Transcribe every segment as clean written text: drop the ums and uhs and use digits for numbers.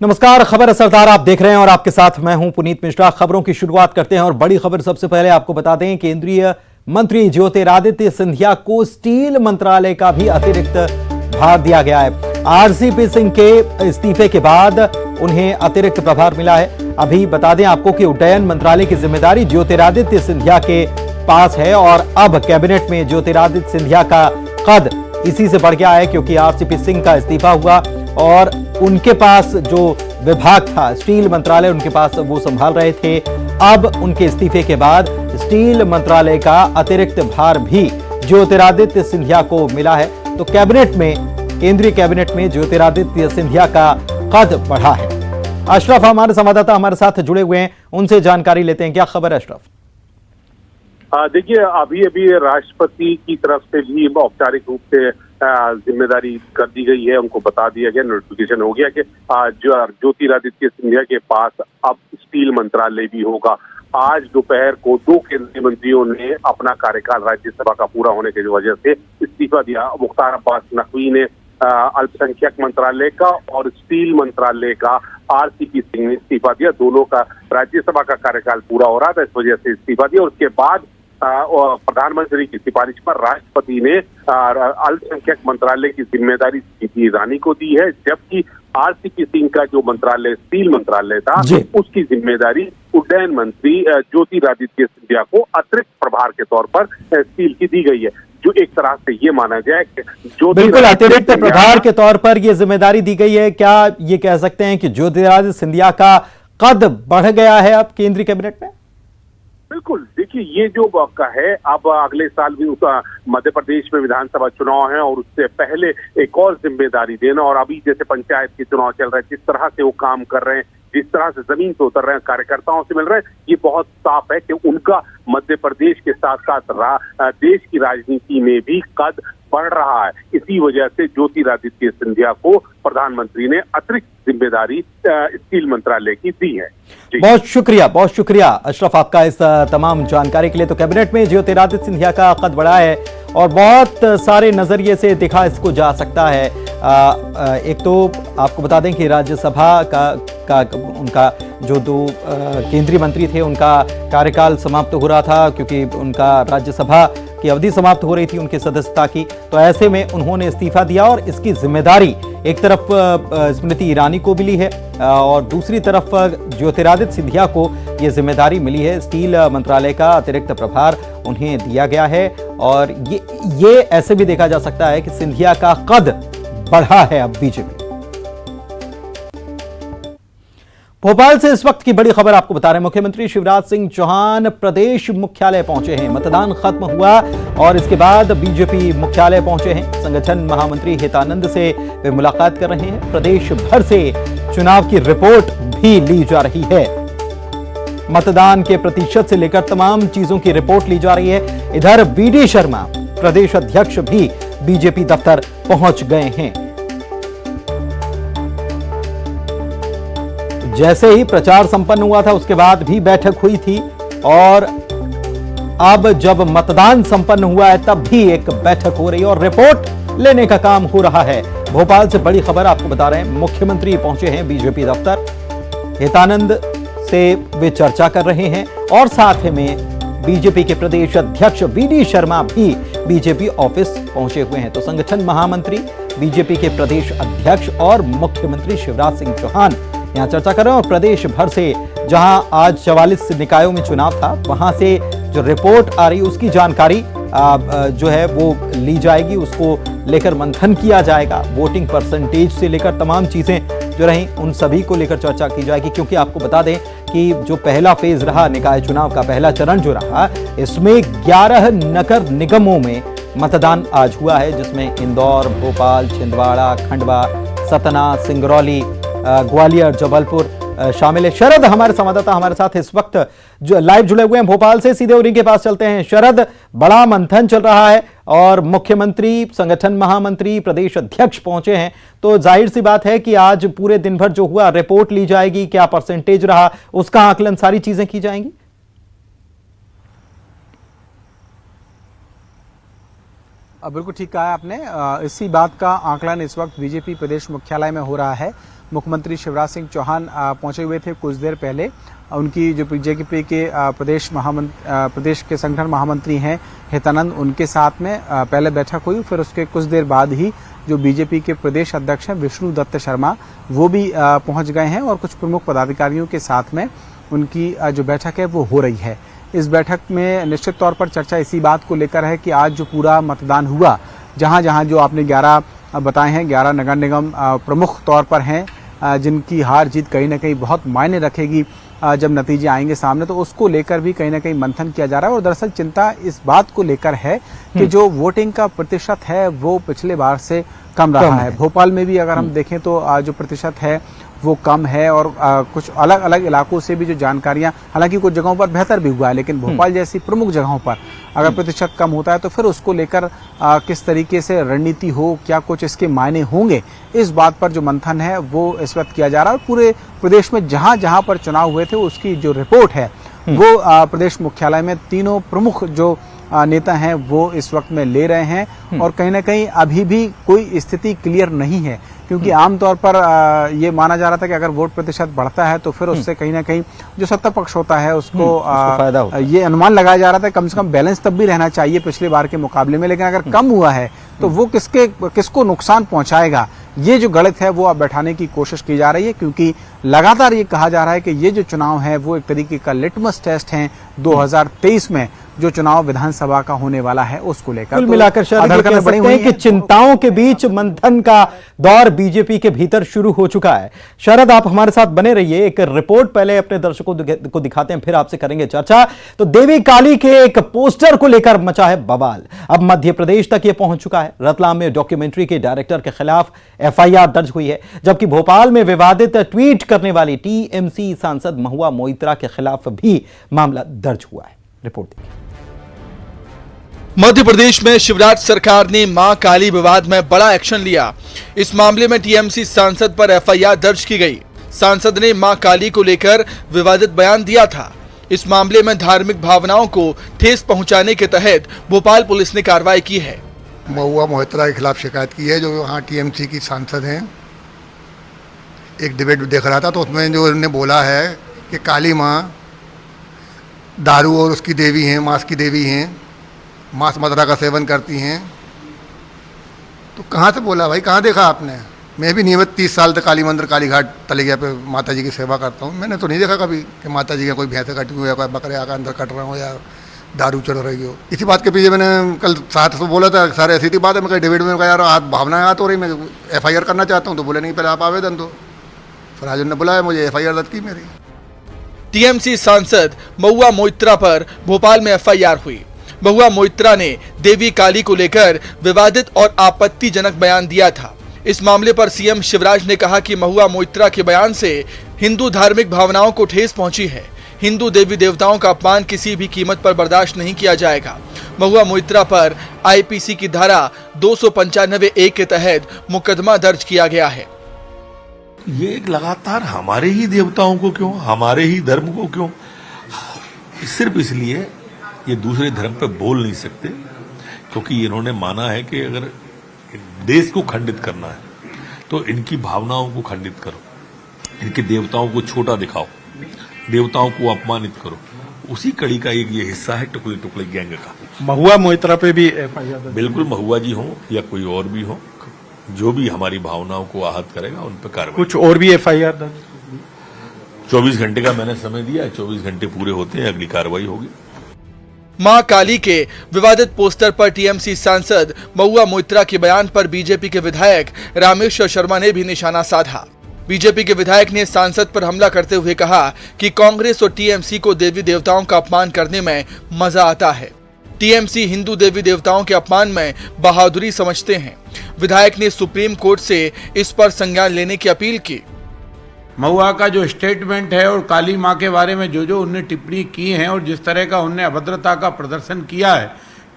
नमस्कार, खबर असरदार आप देख रहे हैं और आपके साथ मैं हूं पुनीत मिश्रा। खबरों की शुरुआत करते हैं और बड़ी खबर सबसे पहले आपको बता दें, केंद्रीय मंत्री ज्योतिरादित्य सिंधिया को स्टील मंत्रालय का भी अतिरिक्त भार दिया गया है। आरसीपी सिंह के इस्तीफे के बाद उन्हें अतिरिक्त प्रभार मिला है। अभी बता दें आपको कि उड्डयन मंत्रालय की जिम्मेदारी ज्योतिरादित्य सिंधिया के पास है और अब कैबिनेट में ज्योतिरादित्य सिंधिया का कद इसी से बढ़ गया है क्योंकि आरसीपी सिंह का इस्तीफा हुआ और उनके पास जो विभाग था स्टील मंत्रालय, उनके पास वो संभाल रहे थे। अब उनके इस्तीफे के बाद स्टील मंत्रालय का अतिरिक्त भार भी ज्योतिरादित्य सिंधिया को मिला है। तो कैबिनेट में, केंद्रीय कैबिनेट में ज्योतिरादित्य सिंधिया का कद बढ़ा है। अशरफ हमारे संवाददाता हमारे साथ जुड़े हुए हैं, उनसे जानकारी लेते हैं। क्या खबर है अशरफ? देखिए, अभी अभी राष्ट्रपति की तरफ से भी औपचारिक रूप से जिम्मेदारी कर दी गई है। उनको बता दिया गया, नोटिफिकेशन हो गया कि ज्योतिरादित्य सिंधिया के पास अब स्टील मंत्रालय भी होगा। आज दोपहर को दो केंद्रीय मंत्रियों ने अपना कार्यकाल राज्यसभा का पूरा होने की वजह से इस्तीफा दिया। मुख्तार अब्बास नकवी ने अल्पसंख्यक मंत्रालय का और स्टील मंत्रालय का आरसीपी सिंह ने इस्तीफा दिया। दोनों का राज्यसभा का कार्यकाल पूरा हो रहा था, इस वजह से इस्तीफा दिया। उसके बाद प्रधानमंत्री की सिफारिश पर राष्ट्रपति ने अल्पसंख्यक मंत्रालय की जिम्मेदारी स्मृति ईरानी को दी है, जबकि आरसीपी सिंह का जो मंत्रालय स्टील मंत्रालय था उसकी जिम्मेदारी उड्डयन मंत्री ज्योतिरादित्य सिंधिया को अतिरिक्त प्रभार के तौर पर स्टील की दी गई है। जो एक तरह से ये माना जाए कि जो बिल्कुल अतिरिक्त प्रभार के तौर पर ये जिम्मेदारी दी गई है। क्या ये कह सकते हैं कि ज्योतिरादित्य सिंधिया का कद बढ़ गया है अब केंद्रीय कैबिनेट में? बिल्कुल, देखिए ये जो आपका है, अब अगले साल भी उसका मध्य प्रदेश में विधानसभा चुनाव है और उससे पहले एक और जिम्मेदारी देना, और अभी जैसे पंचायत के चुनाव चल रहे हैं, जिस तरह से वो काम कर रहे हैं, जिस तरह से जमीन से उतर रहे हैं, कार्यकर्ताओं से मिल रहे हैं, ये बहुत साफ है कि उनका मध्य प्रदेश के साथ साथ देश की राजनीति में भी कद बढ़ रहा है। इसी वजह से ज्योतिरादित्य सिंधिया को प्रधानमंत्री ने अतिरिक्त जिम्मेदारी स्टील मंत्रालय की दी है। बहुत शुक्रिया अशरफ आपका इस तमाम जानकारी के लिए। तो कैबिनेट में ज्योतिरादित्य सिंधिया का कद बढ़ा है और बहुत सारे नजरिए से देखा इसको जा सकता है। एक तो आपको बता दें कि राज्यसभा का उनका जो दो केंद्रीय मंत्री थे उनका कार्यकाल समाप्त हो रहा था क्योंकि उनका राज्यसभा की अवधि समाप्त हो रही थी उनकी सदस्यता की। तो ऐसे में उन्होंने इस्तीफा दिया और इसकी जिम्मेदारी एक तरफ स्मृति ईरानी को मिली है और दूसरी तरफ ज्योतिरादित्य सिंधिया को यह जिम्मेदारी मिली है। स्टील मंत्रालय का अतिरिक्त प्रभार उन्हें दिया गया है और ये ऐसे भी देखा जा सकता है कि सिंधिया का कद बढ़ा है अब बीजेपी। भोपाल से इस वक्त की बड़ी खबर आपको बता रहे हैं। मुख्यमंत्री शिवराज सिंह चौहान प्रदेश मुख्यालय पहुंचे हैं। मतदान खत्म हुआ और इसके बाद बीजेपी मुख्यालय पहुंचे हैं। संगठन महामंत्री हितानंद से वे मुलाकात कर रहे हैं। प्रदेश भर से चुनाव की रिपोर्ट भी ली जा रही है। मतदान के प्रतिशत से लेकर तमाम चीजों की रिपोर्ट ली जा रही है। इधर वीडी शर्मा प्रदेश अध्यक्ष भी बीजेपी दफ्तर पहुंच गए हैं। जैसे ही प्रचार संपन्न हुआ था उसके बाद भी बैठक हुई थी और अब जब मतदान संपन्न हुआ है तब भी एक बैठक हो रही है और रिपोर्ट लेने का काम हो रहा है। भोपाल से बड़ी खबर आपको बता रहे हैं। मुख्यमंत्री पहुंचे हैं बीजेपी दफ्तर, हितानंद से वे चर्चा कर रहे हैं और साथ में बीजेपी के प्रदेश अध्यक्ष वीडी शर्मा भी बीजेपी ऑफिस पहुंचे हुए हैं। तो संगठन महामंत्री, बीजेपी के प्रदेश अध्यक्ष और मुख्यमंत्री शिवराज सिंह चौहान यहां चर्चा कर रहे हैं और प्रदेश भर से जहां आज 44 निकायों में चुनाव था वहां से जो रिपोर्ट आ रही उसकी जानकारी जो है वो ली जाएगी, उसको लेकर मंथन किया जाएगा। वोटिंग परसेंटेज से लेकर तमाम चीजें जो रही उन सभी को लेकर चर्चा की जाएगी क्योंकि आपको बता दें कि जो पहला फेज रहा निकाय चुनाव का, पहला चरण जो रहा, इसमें 11 नगर निगमों में मतदान आज हुआ है, जिसमें इंदौर, भोपाल, छिंदवाड़ा, खंडवा, सतना, सिंगरौली, ग्वालियर, जबलपुर शामिल है। शरद हमारे संवाददाता हमारे साथ इस वक्त जो लाइव जुड़े हुए हैं भोपाल से, सीधे उन्हीं के पास चलते हैं। शरद, बड़ा मंथन चल रहा है और मुख्यमंत्री, संगठन महामंत्री, प्रदेश अध्यक्ष पहुंचे हैं, तो जाहिर सी बात है कि आज पूरे दिन भर जो हुआ रिपोर्ट ली जाएगी, क्या परसेंटेज रहा उसका आकलन, सारी चीजें की जाएंगी। बिल्कुल ठीक कहा है आपने। इसी बात का आकलन इस वक्त बीजेपी प्रदेश मुख्यालय में हो रहा है। मुख्यमंत्री शिवराज सिंह चौहान पहुंचे हुए थे कुछ देर पहले। उनकी जो बीजेपी के प्रदेश के संगठन महामंत्री हैं हितानंद, उनके साथ में पहले बैठक हुई। फिर उसके कुछ देर बाद ही जो बीजेपी के प्रदेश अध्यक्ष हैं विष्णु दत्त शर्मा, वो भी पहुंच गए हैं और कुछ प्रमुख पदाधिकारियों के साथ में उनकी जो बैठक है वो हो रही है। इस बैठक में निश्चित तौर पर चर्चा इसी बात को लेकर है कि आज जो पूरा मतदान हुआ, जहां जहां जो आपने 11 बताए हैं, 11 नगर निगम प्रमुख तौर पर हैं जिनकी हार जीत कहीं ना कहीं बहुत मायने रखेगी जब नतीजे आएंगे सामने, तो उसको लेकर भी कहीं ना कहीं मंथन किया जा रहा है। और दरअसल चिंता इस बात को लेकर है कि जो वोटिंग का प्रतिशत है वो पिछले बार से कम रहा है। भोपाल में भी अगर हम देखें तो जो प्रतिशत है वो कम है और कुछ अलग अलग इलाकों से भी जो जानकारियां, हालांकि कुछ जगहों पर बेहतर भी हुआ है, लेकिन भोपाल जैसी प्रमुख जगहों पर अगर प्रतिशत कम होता है तो फिर उसको लेकर किस तरीके से रणनीति हो, क्या कुछ इसके मायने होंगे, इस बात पर जो मंथन है वो इस वक्त किया जा रहा है। और पूरे प्रदेश में जहां जहां पर चुनाव हुए थे उसकी जो रिपोर्ट है वो प्रदेश मुख्यालय में तीनों प्रमुख जो नेता हैं वो इस वक्त में ले रहे हैं। और कहीं ना कहीं अभी भी कोई स्थिति क्लियर नहीं है, क्योंकि आमतौर पर ये माना जा रहा था कि अगर वोट प्रतिशत बढ़ता है तो फिर उससे कहीं ना कहीं जो सत्ता पक्ष होता है उसको फायदा होता है। ये अनुमान लगाया जा रहा था कम से कम बैलेंस तब भी रहना चाहिए पिछले बार के मुकाबले में, लेकिन अगर कम हुआ है तो वो किसको नुकसान पहुंचाएगा, ये जो गणित है वो अब बैठाने की कोशिश की जा रही है। क्योंकि लगातार ये कहा जा रहा है कि ये जो चुनाव है वो एक तरीके का लिटमस टेस्ट है 2023 में जो चुनाव विधानसभा का होने वाला है उसको लेकर। कुल मिलाकर कि चिंताओं के बीच मंथन का दौर बीजेपी के भीतर शुरू हो चुका है। शरद, आप हमारे साथ बने रहिए। एक रिपोर्ट पहले अपने दर्शकों को दिखाते हैं, फिर आपसे करेंगे चर्चा। तो देवी काली के एक पोस्टर को लेकर मचा है बवाल। अब मध्य प्रदेश तक यह पहुंच चुका है। रतलाम में डॉक्यूमेंट्री के डायरेक्टर के खिलाफ एफआईआर दर्ज हुई है, जबकि भोपाल में विवादित ट्वीट करने वाली टीएमसी सांसद महुआ मोइत्रा के खिलाफ भी मामला दर्ज हुआ है। रिपोर्ट देखिए। मध्य प्रदेश में शिवराज सरकार ने मां काली विवाद में बड़ा एक्शन लिया। इस मामले में टीएमसी सांसद पर एफआईआर दर्ज की गई। सांसद ने मां काली को लेकर विवादित बयान दिया था। इस मामले में धार्मिक भावनाओं को ठेस पहुंचाने के तहत भोपाल पुलिस ने कार्रवाई की है। महुआ मोइत्रा के खिलाफ शिकायत की है, जो यहाँ टीएमसी की सांसद हैं। एक डिबेट देख रहा था तो उसमें जो उन्होंने बोला है कि काली माँ दारू और उसकी देवी हैं, मांस की देवी हैं, मांस मदिरा का सेवन करती हैं। तो कहाँ से बोला भाई, कहाँ देखा आपने? मैं भी नियमित 30 साल तक काली मंदिर काली घाट तलेगिया पे माता जी की सेवा करता हूँ। मैंने तो नहीं देखा कभी कि माता जी का कोई भैंसे कटी हुई है, कोई बकरे आकर अंदर कट रहा हो या दारू चढ़ रही हो। इसी बात के पीछे मैंने कल साथ से बोला था, सारे ऐसी थी बात है। मैं कहीं डिबेट में कहा यार हाथ भावनाएं हाथ हो रही, मैं एफआईआर करना चाहता हूँ। तो बोले नहीं, पहले आप आवेदन दो। फिर आज उन्होंने बुलाया मुझे, एफआईआर दर्ज की मेरी। टीएमसी सांसद महुआ मोइत्रा पर भोपाल में एफआईआर हुई। महुआ मोइत्रा ने देवी काली को लेकर विवादित और आपत्तिजनक बयान दिया था। इस मामले पर सीएम शिवराज ने कहा कि महुआ मोइत्रा के बयान से हिंदू धार्मिक भावनाओं को ठेस पहुंची है। हिंदू देवी देवताओं का अपमान किसी भी कीमत पर बर्दाश्त नहीं किया जाएगा। महुआ मोइत्रा पर आईपीसी की धारा 295(a) के तहत मुकदमा दर्ज किया गया है। ये एक लगातार हमारे ही देवताओं को क्यों, हमारे ही धर्म को क्यों? सिर्फ इसलिए ये दूसरे धर्म पे बोल नहीं सकते क्योंकि इन्होंने माना है कि अगर देश को खंडित करना है तो इनकी भावनाओं को खंडित करो, इनके देवताओं को छोटा दिखाओ, देवताओं को अपमानित करो। उसी कड़ी का एक ये हिस्सा है टुकड़े टुकड़े गैंग का। महुआ मोइत्रा पे भी एफआईआर? बिल्कुल, महुआ जी हो या कोई और भी हो, जो भी हमारी भावनाओं को आहत करेगा उन पर कार्रवाई। कुछ और भी एफआईआर दर्ज? 24 घंटे का मैंने समय दिया, 24 घंटे पूरे होते हैं, अगली कार्रवाई होगी। मां काली के विवादित पोस्टर पर टीएमसी सांसद महुआ मोइत्रा के बयान पर बीजेपी के विधायक रामेश्वर शर्मा ने भी निशाना साधा। बीजेपी के विधायक ने सांसद पर हमला करते हुए कहा कि कांग्रेस और टीएमसी को देवी देवताओं का अपमान करने में मजा आता है। टीएमसी हिंदू देवी देवताओं के अपमान में बहादुरी समझते हैं। विधायक ने सुप्रीम कोर्ट से इस पर संज्ञान लेने की अपील की। महुआ का जो स्टेटमेंट है और काली माँ के बारे में जो उनने टिप्पणी की है और जिस तरह का उनने अभद्रता का प्रदर्शन किया है,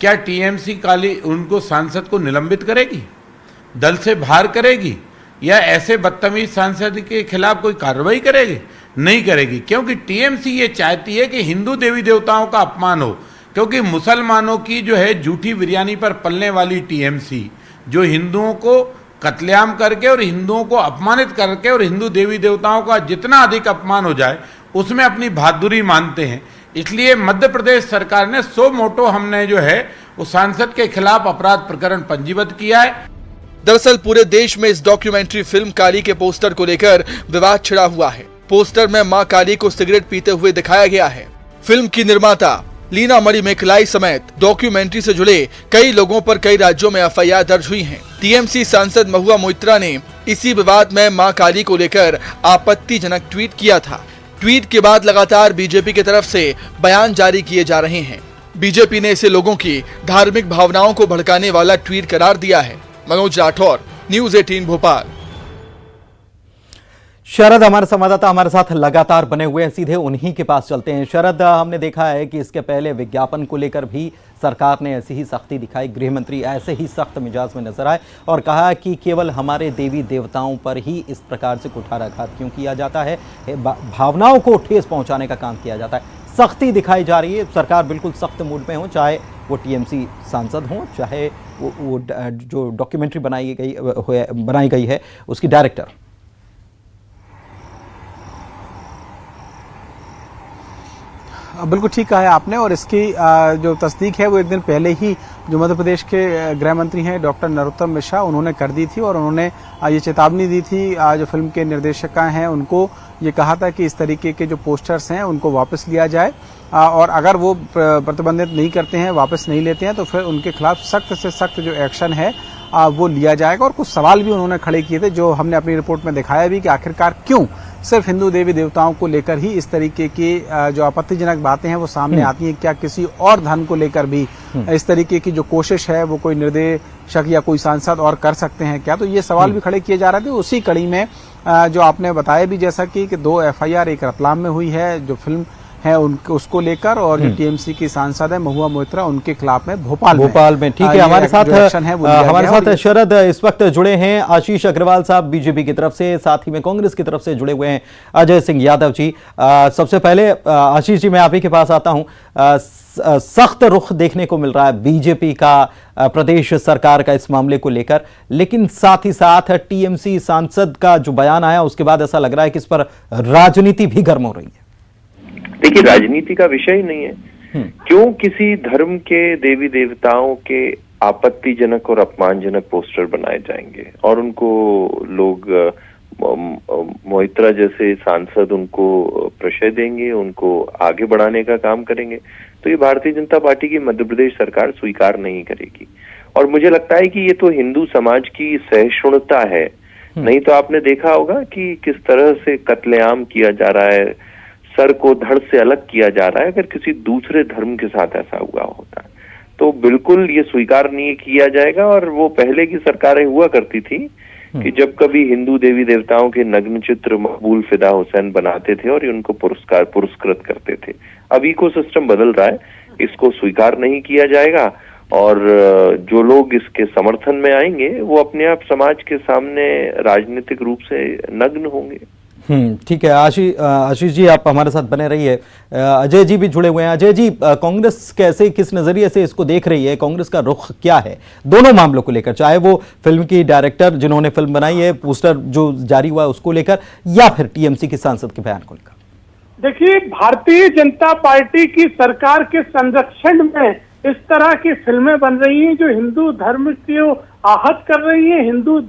क्या टीएमसी काली उनको सांसद को निलंबित करेगी, दल से बाहर करेगी, या ऐसे बदतमीज सांसद के खिलाफ कोई कार्रवाई करेगी? नहीं करेगी, क्योंकि टीएमसी ये चाहती है कि हिंदू देवी देवताओं का अपमान हो। क्योंकि मुसलमानों की जो है झूठी बिरयानी पर पलने वाली टीएमसी, जो हिंदुओं को कत्लेआम करके और हिंदुओं को अपमानित करके और हिंदू देवी देवताओं का जितना अधिक अपमान हो जाए उसमें अपनी बहादुरी मानते हैं। इसलिए मध्य प्रदेश सरकार ने सो मोटो हमने जो है उस सांसद के खिलाफ अपराध प्रकरण पंजीबद्ध किया है। दरअसल पूरे देश में इस डॉक्यूमेंट्री फिल्म काली के पोस्टर को लेकर विवाद छिड़ा हुआ है। पोस्टर में मां काली को सिगरेट पीते हुए दिखाया गया है। फिल्म की निर्माता लीना मणि मेखलाई समेत डॉक्यूमेंट्री से जुड़े कई लोगों पर कई राज्यों में एफआईआर दर्ज हुई हैं। टीएमसी सांसद महुआ मोइत्रा ने इसी विवाद में मां काली को लेकर आपत्तिजनक ट्वीट किया था। ट्वीट के बाद लगातार बीजेपी की तरफ से बयान जारी किए जा रहे हैं। बीजेपी ने इसे लोगों की धार्मिक भावनाओं को भड़काने वाला ट्वीट करार दिया है। मनोज राठौर, न्यूज 18 भोपाल। शरद हमारे संवाददाता हमारे साथ लगातार बने हुए हैं, सीधे उन्हीं के पास चलते हैं। शरद, हमने देखा है कि इसके पहले विज्ञापन को लेकर भी सरकार ने ऐसी ही सख्ती दिखाई, गृह मंत्री ऐसे ही सख्त मिजाज में नजर आए और कहा कि केवल हमारे देवी देवताओं पर ही इस प्रकार से कुठाराघात क्यों किया जाता है, भावनाओं को ठेस पहुंचाने का काम किया जाता है। सख्ती दिखाई जा रही है, सरकार बिल्कुल सख्त मूड में हो, चाहे वो टीएमसी सांसद हों, चाहे वो जो डॉक्यूमेंट्री बनाई गई है उसकी डायरेक्टर। बिल्कुल ठीक कहा है आपने, और इसकी जो तस्दीक है वो एक दिन पहले ही जो मध्य प्रदेश के गृह मंत्री हैं डॉक्टर नरोत्तम मिश्रा, उन्होंने कर दी थी और उन्होंने ये चेतावनी दी थी जो फिल्म के निर्देशक हैं उनको, ये कहा था कि इस तरीके के जो पोस्टर्स हैं उनको वापस लिया जाए और अगर वो प्रतिबंधित नहीं करते हैं, वापस नहीं लेते हैं, तो फिर उनके खिलाफ सख्त से सख्त जो एक्शन है वो लिया जाएगा। और कुछ सवाल भी उन्होंने खड़े किए थे जो हमने अपनी रिपोर्ट में दिखाया भी कि आखिरकार क्यों सिर्फ हिंदू देवी देवताओं को लेकर ही इस तरीके की जो आपत्तिजनक बातें हैं वो सामने आती हैं, क्या किसी और धर्म को लेकर भी इस तरीके की जो कोशिश है वो कोई निर्देशक या कोई सांसद और कर सकते हैं क्या? तो ये सवाल भी खड़े किए जा रहे थे। उसी कड़ी में जो आपने बताया भी जैसा कि 2 एफआईआर, एक रतलाम में हुई है जो फिल्म है उसको लेकर, और जो टीएमसी की सांसद है महुआ मोइत्रा उनके खिलाफ में भोपाल में। ठीक है, हमारे साथ शरद इस वक्त जुड़े हैं आशीष अग्रवाल साहब बीजेपी की तरफ से, साथ ही में कांग्रेस की तरफ से जुड़े हुए हैं अजय सिंह यादव जी। सबसे पहले आशीष जी मैं आप ही के पास आता हूं। सख्त रुख देखने को मिल रहा है बीजेपी का, प्रदेश सरकार का इस मामले को लेकर, लेकिन साथ ही साथ टीएमसी सांसद का जो बयान आया उसके बाद ऐसा लग रहा है कि इस पर राजनीति भी गर्म हो रही है। देखिए, राजनीति का विषय ही नहीं है। क्यों किसी धर्म के देवी देवताओं के आपत्तिजनक और अपमानजनक पोस्टर बनाए जाएंगे और उनको लोग मोइत्रा जैसे सांसद उनको प्रशय देंगे, उनको आगे बढ़ाने का काम करेंगे? तो ये भारतीय जनता पार्टी की मध्य प्रदेश सरकार स्वीकार नहीं करेगी। और मुझे लगता है कि ये तो हिंदू समाज की सहिष्णुता है। नहीं तो आपने देखा होगा कि किस तरह से कत्लेआम किया जा रहा है, सर को धड़ से अलग किया जा रहा है अगर किसी दूसरे धर्म के साथ ऐसा हुआ होता है। तो बिल्कुल ये स्वीकार नहीं किया जाएगा। और वो पहले की सरकारें हुआ करती थी कि जब कभी हिंदू देवी देवताओं के नग्न चित्र मकबूल फिदा हुसैन बनाते थे और उनको पुरस्कृत करते थे। अब इकोसिस्टम बदल रहा है, इसको स्वीकार नहीं किया जाएगा और जो लोग इसके समर्थन में आएंगे वो अपने आप समाज के सामने राजनीतिक रूप से नग्न होंगे। ठीक है, आशीष जी आप हमारे साथ बने रहिए। अजय जी भी जुड़े हुए हैं। अजय जी, कांग्रेस कैसे, किस नजरिए से इसको देख रही है? कांग्रेस का रुख क्या है दोनों मामलों को लेकर, चाहे वो फिल्म की डायरेक्टर जिन्होंने फिल्म बनाई है, पोस्टर जो जारी हुआ है उसको लेकर, या फिर टीएमसी के सांसद के बयान को लेकर? देखिए, भारतीय जनता पार्टी की सरकार के संरक्षण में इस तरह की फिल्में बन रही हैं जो हिंदू धर्म को आहत कर रही हैं, हिंदू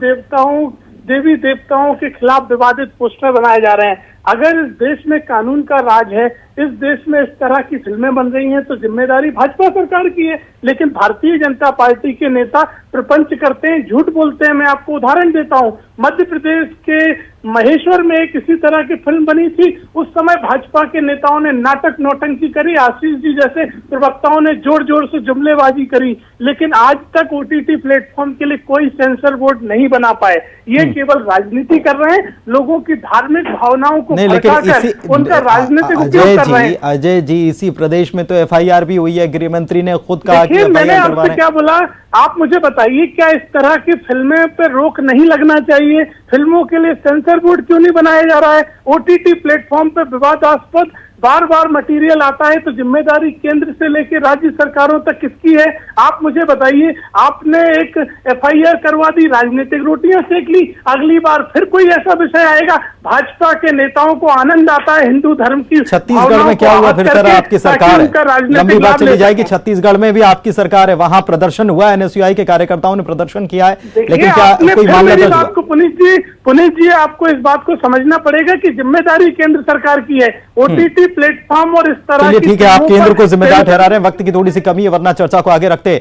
देवी देवताओं के खिलाफ विवादित पोस्टर बनाए जा रहे हैं। अगर इस देश में कानून का राज है, इस देश में इस तरह की फिल्में बन रही हैं, तो जिम्मेदारी भाजपा सरकार की है। लेकिन भारतीय जनता पार्टी के नेता प्रपंच करते हैं, झूठ बोलते हैं। मैं आपको उदाहरण देता हूं, मध्य प्रदेश के महेश्वर में एक इसी तरह की फिल्म बनी थी। उस समय भाजपा के नेताओं ने नाटक नौटंकी करी, आशीष जी जैसे प्रवक्ताओं ने जोर जोर से जुमलेबाजी करी, लेकिन आज तक ओटीटी प्लेटफॉर्म के लिए कोई सेंसर बोर्ड नहीं बना पाए। ये केवल राजनीति कर रहे हैं, लोगों की धार्मिक भावनाओं को भड़काकर उनका राजनीतिक उपयोग कर रहे हैं। अजय जी, इसी प्रदेश में तो एफआईआर भी हुई है, गृह मंत्री ने खुद कहा कि मैंने आपसे क्या बोला, आप मुझे बताइए, क्या इस तरह की फिल्में पे रोक नहीं लगना चाहिए? फिल्मों के लिए सेंसर बोर्ड क्यों नहीं बनाया जा रहा है? ओटीटी प्लेटफॉर्म पे विवादास्पद बार बार मटेरियल आता है तो जिम्मेदारी केंद्र से लेकर राज्य सरकारों तक किसकी है? आप मुझे बताइए। आपने एक एफआईआर करवा दी, राजनीतिक रोटियां सेक ली, अगली बार फिर कोई ऐसा विषय आएगा। भाजपा के नेताओं को आनंद आता है हिंदू धर्म की। छत्तीसगढ़ में क्या हुआ फिर सर? आपकी सरकार है, लंबी बात चली जाएगी। छत्तीसगढ़ में भी आपकी सरकार है, वहां प्रदर्शन हुआ, एनएसयूआई के कार्यकर्ताओं ने प्रदर्शन किया है, लेकिन क्या कोई मामला दर्ज हुआ? पुनीत जी आपको इस बात को समझना पड़ेगा कि जिम्मेदारी केंद्र सरकार की है। ओटीटी प्लेटफॉर्म और इस तरह चलिए ठीक है, आप केंद्र को जिम्मेदार ठहरा रहे हैं। वक्त की थोड़ी सी कमी है, वरना चर्चा को आगे रखते।